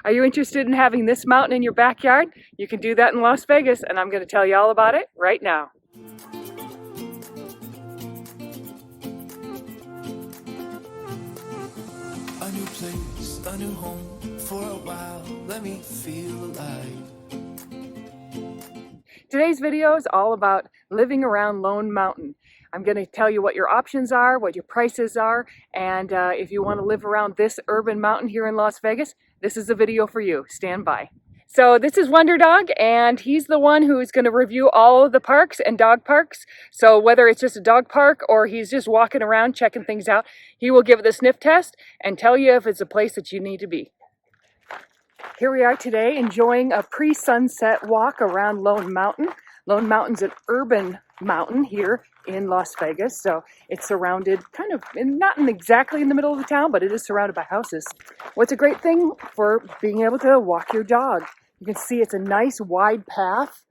Are you interested in having this mountain in your backyard? You can do that in Las Vegas, and I'm going to tell you all about it right now. A new place, a new home, for a while, let me feel alive. Today's video is all about living around Lone Mountain. I'm going to tell you what your options are, what your prices are, and if you want to live around this urban mountain here in Las Vegas, this is a video for you. Stand by. So this is WonderDog, and he's the one who is going to review all of the parks and dog parks. So whether it's just a dog park or he's just walking around checking things out, he will give it the sniff test and tell you if it's a place that you need to be. Here we are today enjoying a pre-sunset walk around Lone Mountain. Lone Mountain's an urban mountain here in Las Vegas, so it's surrounded kind of, not exactly in the middle of the town, but it is surrounded by houses. What's a great thing for being able to walk your dog? You can see it's a nice wide path.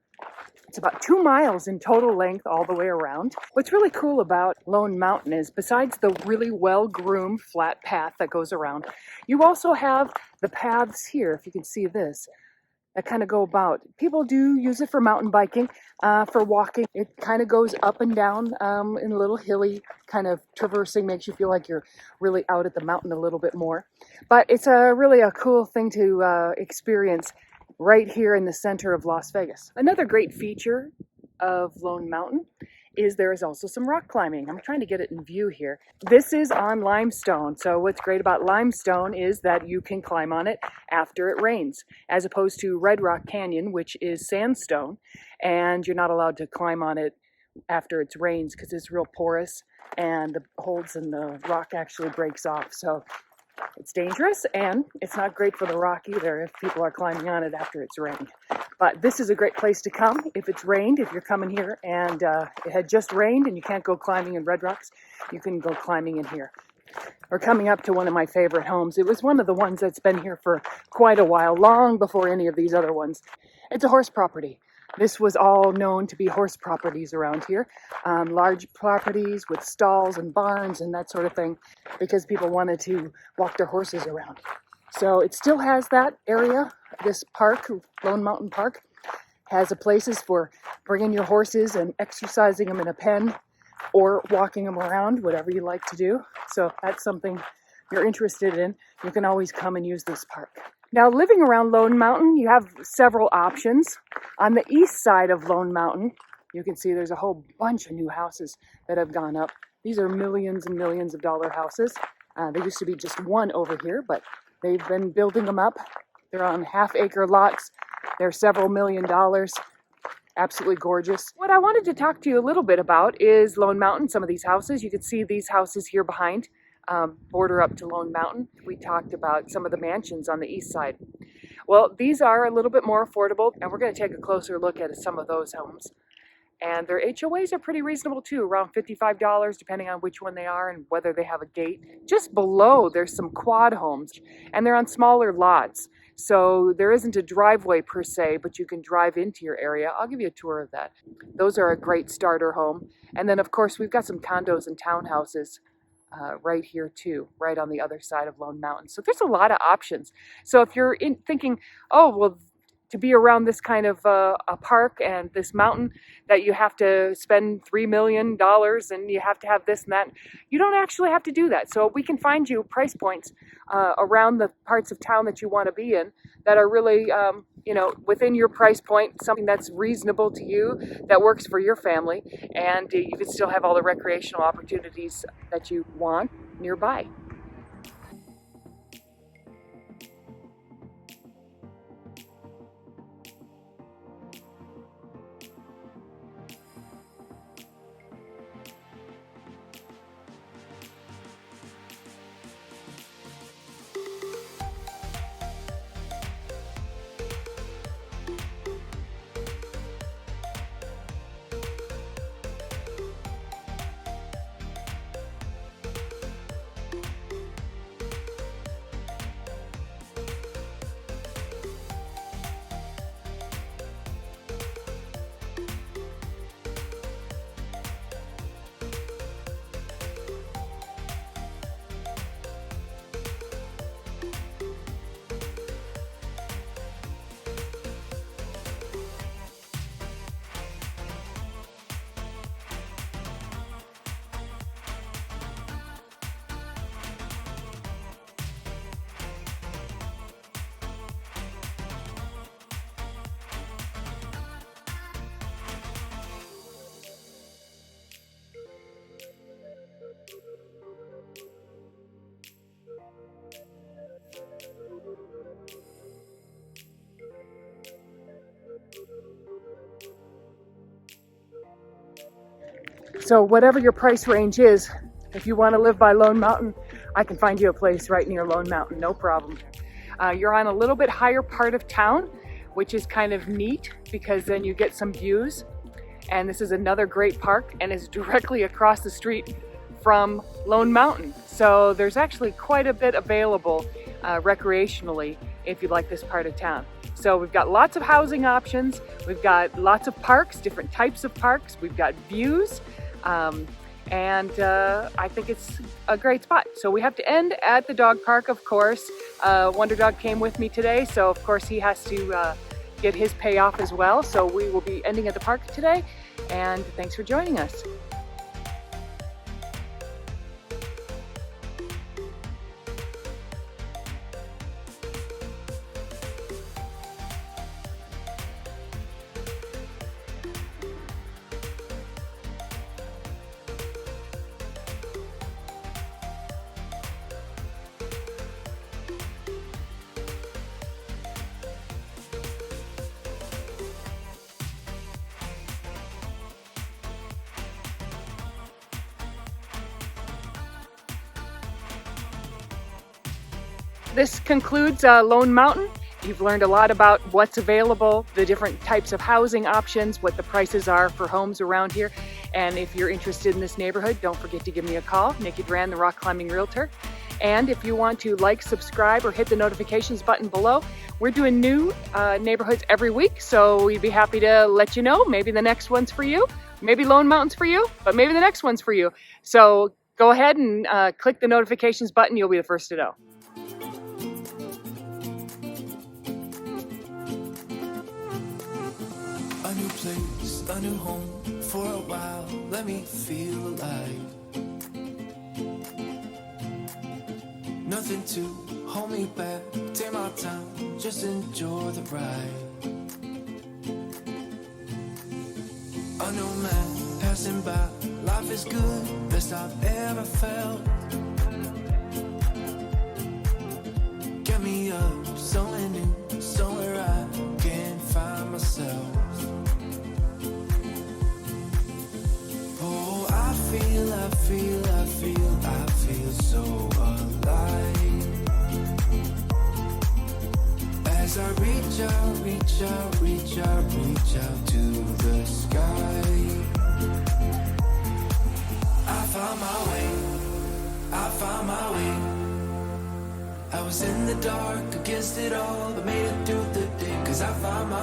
It's about 2 miles in total length all the way around. What's really cool about Lone Mountain is besides the really well-groomed flat path that goes around, you also have the paths here, if you can see this, that kind of go about. People do use it for mountain biking, for walking. It kind of goes up and down in a little hilly kind of traversing, makes you feel like you're really out at the mountain a little bit more. But it's really a cool thing to experience right here in the center of Las Vegas. Another great feature of Lone Mountain is there is also some rock climbing. I'm trying to get it in view here. This is on limestone. So what's great about limestone is that you can climb on it after it rains, as opposed to Red Rock Canyon, which is sandstone, and you're not allowed to climb on it after it rains because it's real porous and the holes in the rock actually breaks off. So it's dangerous, and it's not great for the rock either if people are climbing on it after it's rained. But this is a great place to come if it's rained. If you're coming here and it had just rained and you can't go climbing in Red Rocks, you can go climbing in here. We're coming up to one of my favorite homes. It was one of the ones that's been here for quite a while, long before any of these other ones. It's a horse property. This was all known to be horse properties around here. Large properties with stalls and barns and that sort of thing, because people wanted to walk their horses around. So it still has that area. This park, Lone Mountain Park, has places for bringing your horses and exercising them in a pen or walking them around, whatever you like to do. So if that's something you're interested in, you can always come and use this park. Now, living around Lone Mountain, you have several options. On the east side of Lone Mountain, you can see there's a whole bunch of new houses that have gone up. These are millions and millions of dollar houses. There used to be just one over here, but they've been building them up. They're on half-acre lots. They're several $1 million. Absolutely gorgeous. What I wanted to talk to you a little bit about is Lone Mountain, some of these houses. You can see these houses here behind. Border up to Lone Mountain. We talked about some of the mansions on the east side. Well, these are a little bit more affordable, and we're going to take a closer look at some of those homes. And their HOAs are pretty reasonable too, around $55, depending on which one they are and whether they have a gate. Just below, there's some quad homes, and they're on smaller lots. So there isn't a driveway per se, but you can drive into your area. I'll give you a tour of that. Those are a great starter home. And then, of course, we've got some condos and townhouses right here too, right on the other side of Lone Mountain. So there's a lot of options. So if you're thinking, oh, well, to be around this kind of a park and this mountain that you have to spend $3 million and you have to have this and that, you don't actually have to do that. So we can find you price points around the parts of town that you want to be in that are really, within your price point, something that's reasonable to you, that works for your family, and you can still have all the recreational opportunities that you want nearby. So whatever your price range is, if you want to live by Lone Mountain, I can find you a place right near Lone Mountain, no problem. You're on a little bit higher part of town, which is kind of neat because then you get some views. And this is another great park and is directly across the street from Lone Mountain. So there's actually quite a bit available recreationally if you like this part of town. So we've got lots of housing options, we've got lots of parks, different types of parks, we've got views, and I think it's a great spot. So we have to end at the dog park, of course. WonderDog came with me today, so of course he has to get his payoff as well. So we will be ending at the park today, and thanks for joining us. This concludes Lone Mountain. You've learned a lot about what's available, the different types of housing options, what the prices are for homes around here. And if you're interested in this neighborhood, don't forget to give me a call. Nikki Duran, the Rock Climbing Realtor. And if you want to like, subscribe, or hit the notifications button below, we're doing new neighborhoods every week. So we'd be happy to let you know. Maybe the next one's for you. Maybe Lone Mountain's for you, but maybe the next one's for you. So go ahead and click the notifications button. You'll be the first to know. A new place, a new home for a while. Let me feel alive. Nothing to hold me back. Take my time, just enjoy the ride. A new man passing by. Life is good, best I've ever felt. Get me up, somewhere new, somewhere I can find myself. I feel so alive. As I reach out to the sky. I found my way. I was in the dark against it all, but made it through the day, 'cause I found my way.